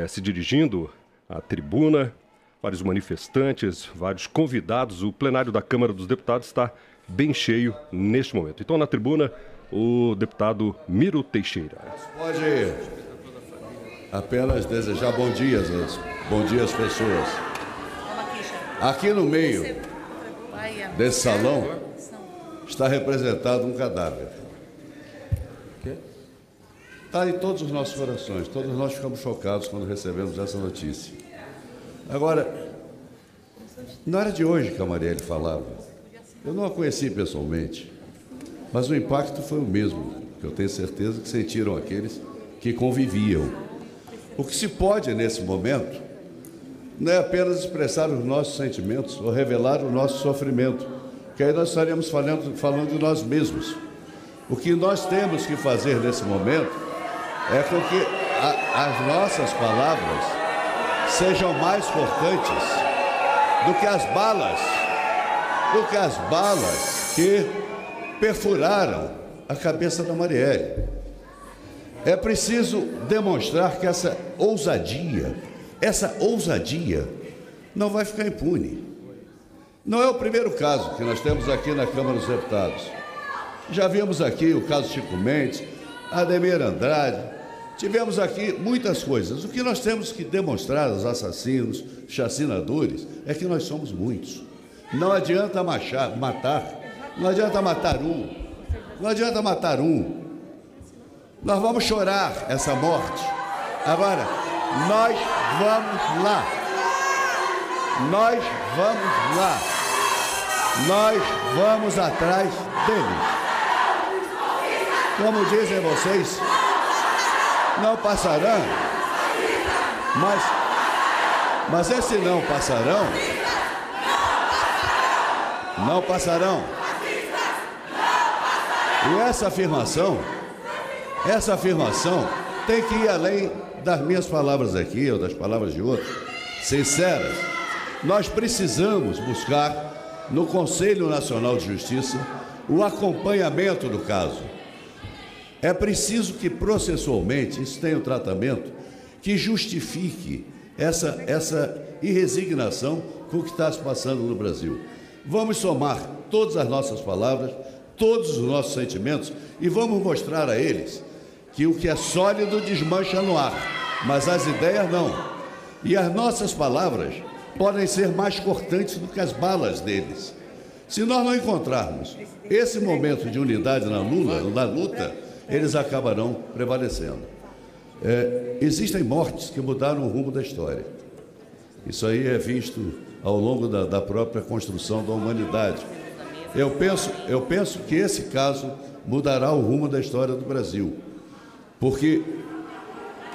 se dirigindo à tribuna, vários manifestantes, vários convidados. O plenário da Câmara dos Deputados está bem cheio neste momento. Então, na tribuna, o deputado Miro Teixeira. Pode apenas desejar bom dia às pessoas. Aqui no meio desse salão está representado um cadáver. Está em todos os nossos corações, todos nós ficamos chocados quando recebemos essa notícia. Agora, não era de hoje que a Marielle falava. Eu não a conheci pessoalmente, mas o impacto foi o mesmo, que eu tenho certeza que sentiram aqueles que conviviam. O que se pode, nesse momento, não é apenas expressar os nossos sentimentos ou revelar o nosso sofrimento, que aí nós estaremos falando de nós mesmos. O que nós temos que fazer nesse momento é com que as nossas palavras sejam mais cortantes do que as balas que perfuraram a cabeça da Marielle. É preciso demonstrar que essa ousadia não vai ficar impune. Não é o primeiro caso que nós temos aqui na Câmara dos Deputados. Já vimos aqui o caso Chico Mendes, Ademir Andrade, tivemos aqui muitas coisas. O que nós temos que demonstrar aos assassinos, chacinadores, é que nós somos muitos. Não adianta matar, não adianta matar um. Nós vamos chorar essa morte, Agora, nós vamos lá. Nós vamos lá. Nós vamos atrás deles. Como dizem vocês, não passarão, mas esse não passarão, não passarão. E essa afirmação tem que ir além das minhas palavras aqui ou das palavras de outros, sinceras. Nós precisamos buscar no Conselho Nacional de Justiça o acompanhamento do caso. É preciso que processualmente isso tenha um tratamento que justifique essa irresignação com o que está se passando no Brasil. Vamos somar todas as nossas palavras, todos os nossos sentimentos e vamos mostrar a eles que o que é sólido desmancha no ar, mas as ideias não. E as nossas palavras podem ser mais cortantes do que as balas deles. Se nós não encontrarmos esse momento de unidade na luta, eles acabarão prevalecendo. Existem mortes que mudaram o rumo da história. Isso aí é visto ao longo da própria construção da humanidade. Eu penso que esse caso mudará o rumo da história do Brasil, porque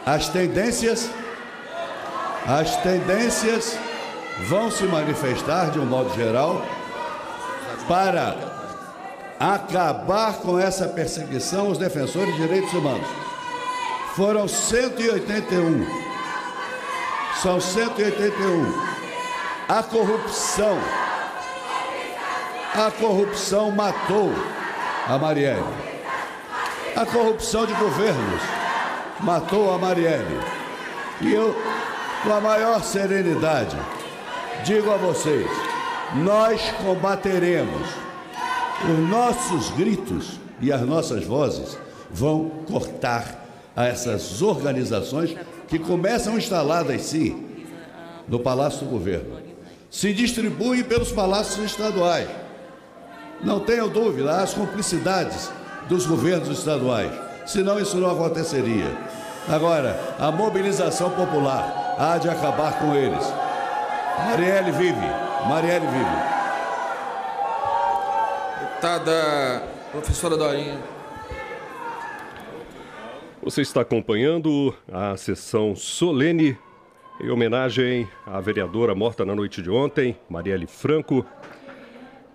as tendências vão se manifestar de um modo geral para acabar com essa perseguição aos defensores de direitos humanos. Foram 181. São 181. A corrupção matou a Marielle. A corrupção de governos matou a Marielle. E eu, com a maior serenidade, digo a vocês, nós combateremos. Os nossos gritos e as nossas vozes vão cortar a essas organizações que começam instaladas, sim, no Palácio do Governo. Se distribuem pelos palácios estaduais. Não tenham dúvida, há as cumplicidades dos governos estaduais, senão isso não aconteceria. Agora, a mobilização popular há de acabar com eles. Marielle vive, Marielle vive. Deputada professora Dorinha. Você está acompanhando a sessão solene em homenagem à vereadora morta na noite de ontem, Marielle Franco.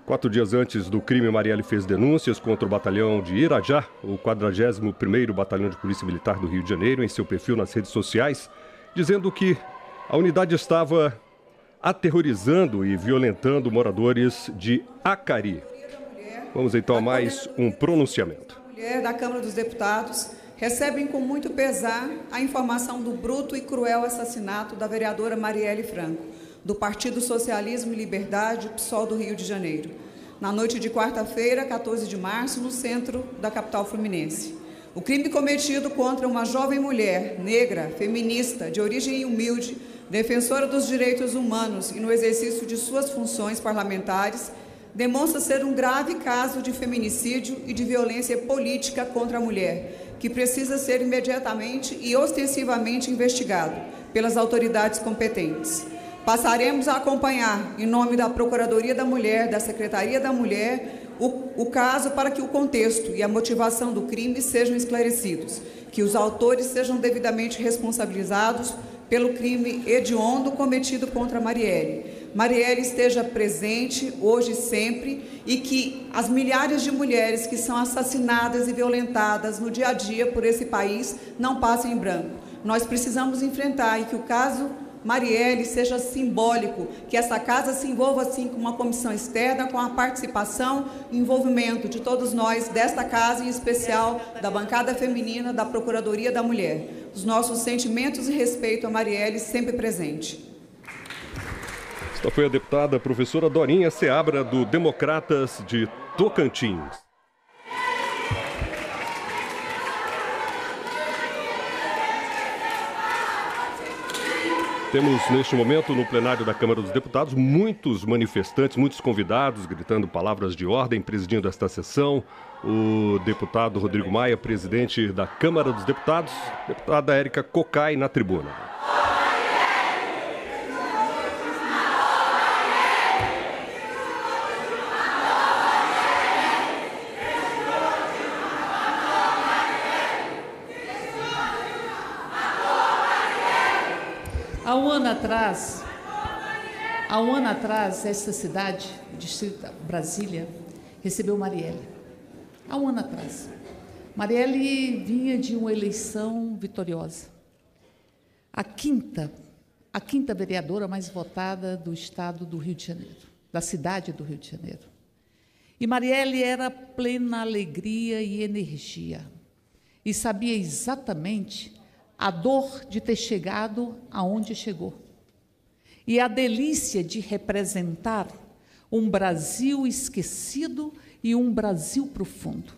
4 dias antes do crime, Marielle fez denúncias contra o batalhão de Irajá, o 41º Batalhão de Polícia Militar do Rio de Janeiro, em seu perfil nas redes sociais, dizendo que a unidade estava aterrorizando e violentando moradores de Acari. Vamos então a mais um pronunciamento. A mulher da Câmara dos Deputados recebem com muito pesar a informação do bruto e cruel assassinato da vereadora Marielle Franco, do Partido Socialismo e Liberdade, PSOL do Rio de Janeiro, na noite de quarta-feira, 14 de março, no centro da capital fluminense. O crime cometido contra uma jovem mulher, negra, feminista, de origem humilde, defensora dos direitos humanos e no exercício de suas funções parlamentares, demonstra ser um grave caso de feminicídio e de violência política contra a mulher, que precisa ser imediatamente e ostensivamente investigado pelas autoridades competentes. Passaremos a acompanhar, em nome da Procuradoria da Mulher, da Secretaria da Mulher, o caso para que o contexto e a motivação do crime sejam esclarecidos, que os autores sejam devidamente responsabilizados pelo crime hediondo cometido contra Marielle. Marielle esteja presente hoje e sempre e que as milhares de mulheres que são assassinadas e violentadas no dia a dia por esse país não passem em branco. Nós precisamos enfrentar e que o caso Marielle seja simbólico, que essa casa se envolva assim com uma comissão externa, com a participação e envolvimento de todos nós desta casa, em especial da bancada feminina da Procuradoria da Mulher. Os nossos sentimentos e respeito a Marielle sempre presente. Esta foi a deputada professora Dorinha Seabra, do Democratas de Tocantins. Temos, neste momento, no plenário da Câmara dos Deputados, muitos manifestantes, muitos convidados, gritando palavras de ordem, presidindo esta sessão. O deputado Rodrigo Maia, presidente da Câmara dos Deputados, deputada Érica Cocai na tribuna. Há um ano atrás, esta cidade, o distrito Brasília, recebeu Marielle. Há um ano atrás. Marielle vinha de uma eleição vitoriosa. A quinta vereadora mais votada do estado do Rio de Janeiro, da cidade do Rio de Janeiro. E Marielle era plena alegria e energia. E sabia exatamente a dor de ter chegado aonde chegou. E a delícia de representar um Brasil esquecido e um Brasil profundo.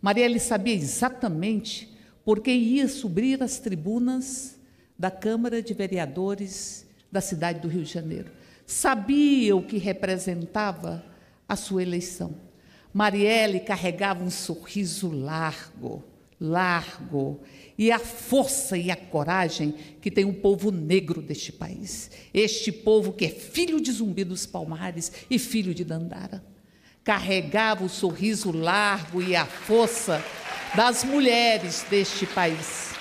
Marielle sabia exatamente por que ia subir às tribunas da Câmara de Vereadores da cidade do Rio de Janeiro. Sabia o que representava a sua eleição. Marielle carregava um sorriso largo, e a força e a coragem que tem o povo negro deste país. Este povo que é filho de Zumbi dos Palmares e filho de Dandara. Carregava o sorriso largo e a força das mulheres deste país.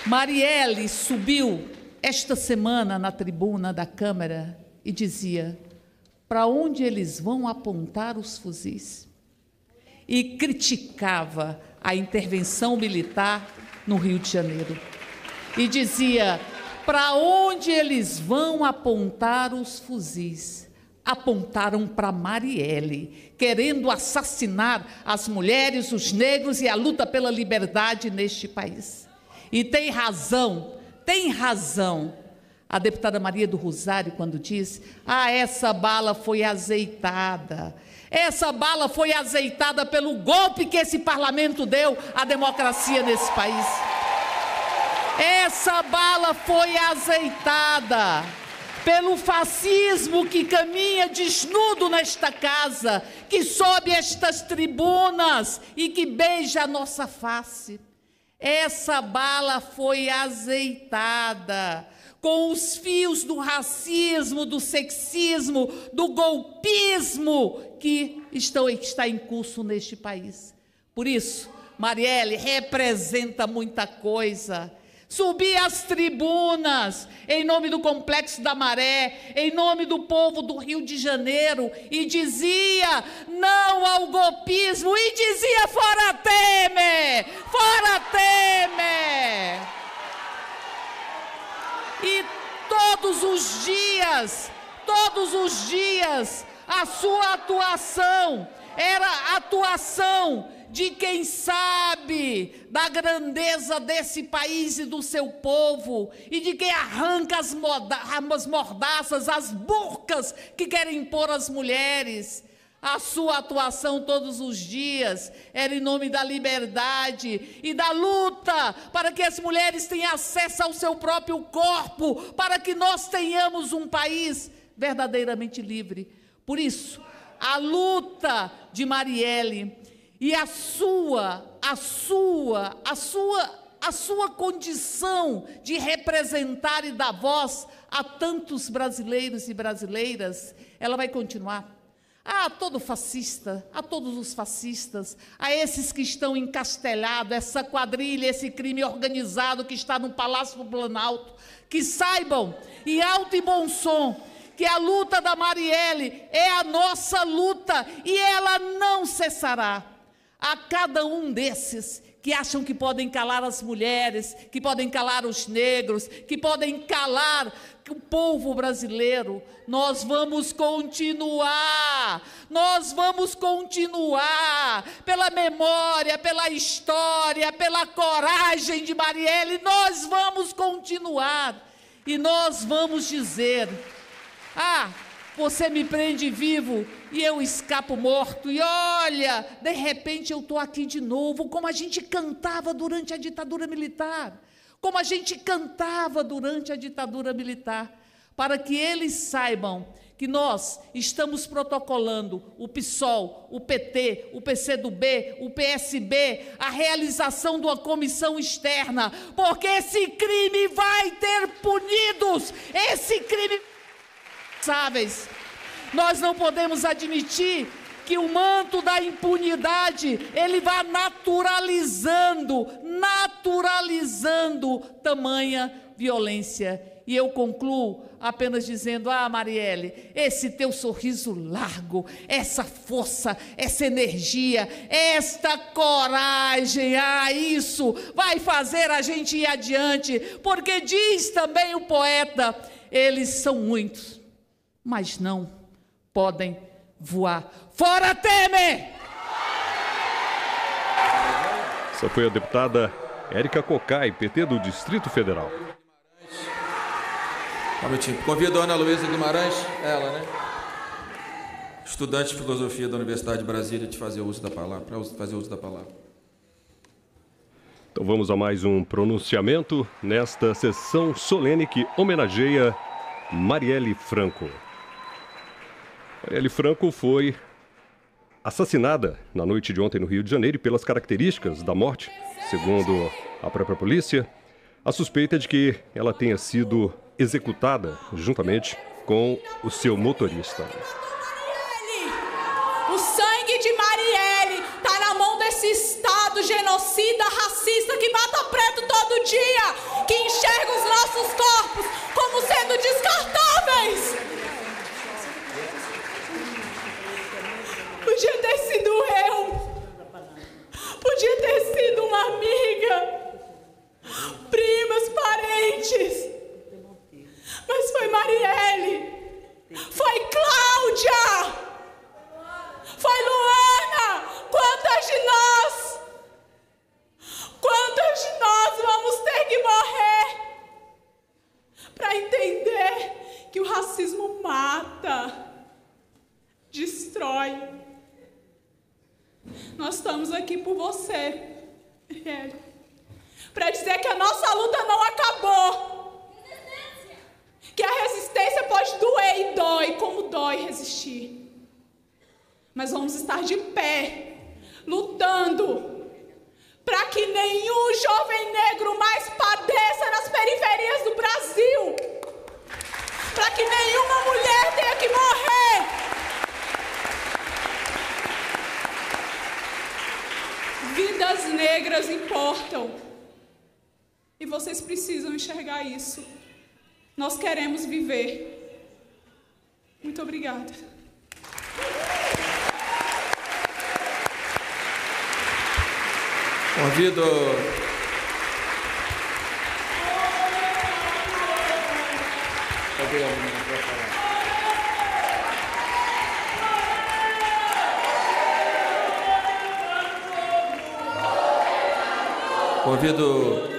Marielle subiu esta semana na tribuna da Câmara e dizia: para onde eles vão apontar os fuzis? E criticava a intervenção militar no Rio de Janeiro. E dizia: para onde eles vão apontar os fuzis? Apontaram para Marielle, querendo assassinar as mulheres, os negros e a luta pela liberdade neste país. E tem razão a deputada Maria do Rosário quando diz: essa bala foi azeitada. Essa bala foi azeitada pelo golpe que esse parlamento deu à democracia nesse país. Essa bala foi azeitada pelo fascismo que caminha desnudo nesta casa, que sobe estas tribunas e que beija a nossa face. Essa bala foi azeitada com os fios do racismo, do sexismo, do golpismo que está em curso neste país. Por isso, Marielle representa muita coisa. Subir às tribunas, em nome do Complexo da Maré, em nome do povo do Rio de Janeiro, e dizia não ao golpismo, e dizia fora Temer, fora Temer. E todos os dias, a sua atuação era a atuação de quem sabe da grandeza desse país e do seu povo, e de quem arranca as mordaças, as burcas que querem impor às mulheres. A sua atuação todos os dias era em nome da liberdade e da luta para que as mulheres tenham acesso ao seu próprio corpo, para que nós tenhamos um país verdadeiramente livre. Por isso, a luta de Marielle e a sua condição de representar e dar voz a tantos brasileiros e brasileiras, ela vai continuar. A todo fascista, a todos os fascistas, a esses que estão encastelhados, essa quadrilha, esse crime organizado que está no Palácio do Planalto, que saibam, em alto e bom som, que a luta da Marielle é a nossa luta e ela não cessará. A cada um desses que acham que podem calar as mulheres, que podem calar os negros, que podem calar o povo brasileiro, nós vamos continuar pela memória, pela história, pela coragem de Marielle, nós vamos continuar e nós vamos dizer: você me prende vivo e eu escapo morto, e olha, de repente eu estou aqui de novo, como a gente cantava durante a ditadura militar. como a gente cantava durante a ditadura militar, para que eles saibam que nós estamos protocolando o PSOL, o PT, o PCdoB, o PSB, a realização de uma comissão externa, porque esse crime vai ter punidos, esse crime... Sáveis. Nós não podemos admitir que o manto da impunidade, ele vá naturalizando tamanha violência. E eu concluo apenas dizendo, Marielle, esse teu sorriso largo, essa força, essa energia, esta coragem, isso vai fazer a gente ir adiante, porque diz também o poeta, eles são muitos, mas não podem voar. Fora Temer! Essa foi a deputada Érica Cocai, PT do Distrito Federal. Convido a Ana Luísa Guimarães, ela, né? Estudante de Filosofia da Universidade de Brasília, de fazer uso da palavra, Então vamos a mais um pronunciamento nesta sessão solene que homenageia Marielle Franco. Marielle Franco foi assassinada na noite de ontem no Rio de Janeiro e pelas características da morte, segundo a própria polícia, a suspeita é de que ela tenha sido executada juntamente com o seu motorista. O sangue de Marielle está na mão desse Estado genocida, racista, que mata preto todo dia, que enxerga os nossos corpos como sendo descartáveis. Podia ter sido eu, podia ter sido uma amiga, primas, parentes, mas foi Marielle, foi Cláudia, foi Luana. Quantas de nós vamos ter que morrer para entender que o racismo mata, destrói? Nós estamos aqui por você, Marielle, para dizer que a nossa luta não acabou, que a resistência pode doer e dói, como dói resistir, mas vamos estar de pé, lutando para que nenhum jovem negro mais padeça nas periferias do Brasil, para que nenhuma mulher tenha que morrer. Vidas negras importam. E vocês precisam enxergar isso. Nós queremos viver. Muito obrigada. Convido... Convido...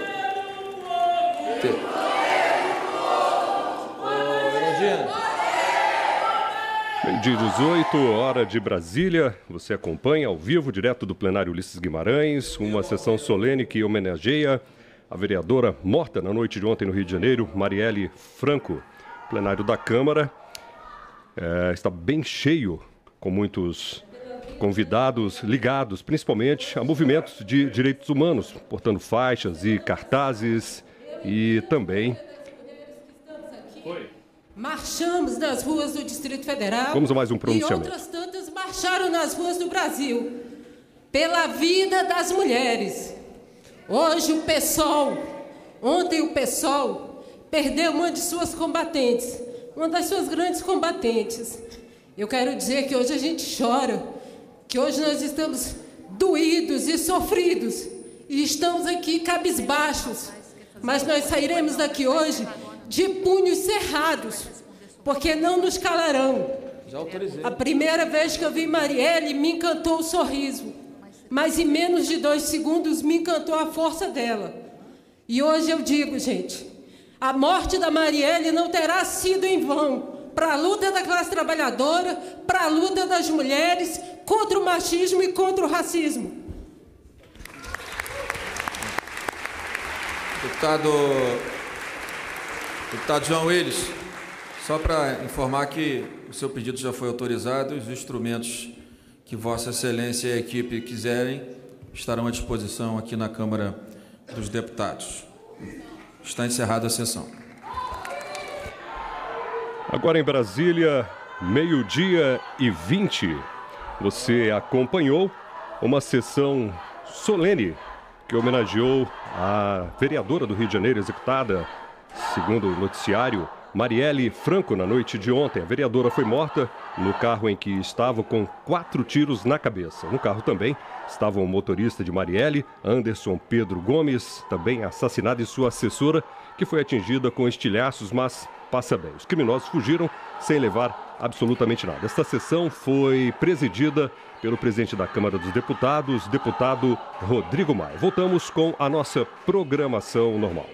Meio-dia 18, hora de Brasília. Você acompanha ao vivo, direto do plenário Ulisses Guimarães, uma sessão solene que homenageia a vereadora morta na noite de ontem no Rio de Janeiro, Marielle Franco. O plenário da Câmara está bem cheio, com muitos convidados ligados, principalmente a movimentos de direitos humanos, portando faixas e cartazes e também... Marchamos nas ruas do Distrito Federal. Vamos a mais um pronunciamento. E outras tantas marcharam nas ruas do Brasil pela vida das mulheres. Hoje o PSOL, ontem o PSOL perdeu uma de suas combatentes, uma das suas grandes combatentes. Eu quero dizer que hoje a gente chora, que hoje nós estamos doídos e sofridos e estamos aqui cabisbaixos, mas nós sairemos daqui hoje de punhos cerrados, porque não nos calarão. A primeira vez que eu vi Marielle, me encantou o sorriso, mas em menos de 2 segundos me encantou a força dela. E hoje eu digo, gente, a morte da Marielle não terá sido em vão, para a luta da classe trabalhadora, para a luta das mulheres, contra o machismo e contra o racismo. Deputado João Willis, só para informar que o seu pedido já foi autorizado e os instrumentos que Vossa Excelência e a equipe quiserem estarão à disposição aqui na Câmara dos Deputados. Está encerrada a sessão. Agora em Brasília, 12h20. Você acompanhou uma sessão solene que homenageou a vereadora do Rio de Janeiro, executada, segundo o noticiário, Marielle Franco, na noite de ontem. A vereadora foi morta no carro em que estava com 4 tiros na cabeça. No carro também estava o motorista de Marielle, Anderson Pedro Gomes, também assassinado, e sua assessora, que foi atingida com estilhaços, mas passa bem. Os criminosos fugiram sem levar absolutamente nada. Esta sessão foi presidida pelo presidente da Câmara dos Deputados, deputado Rodrigo Maia. Voltamos com a nossa programação normal.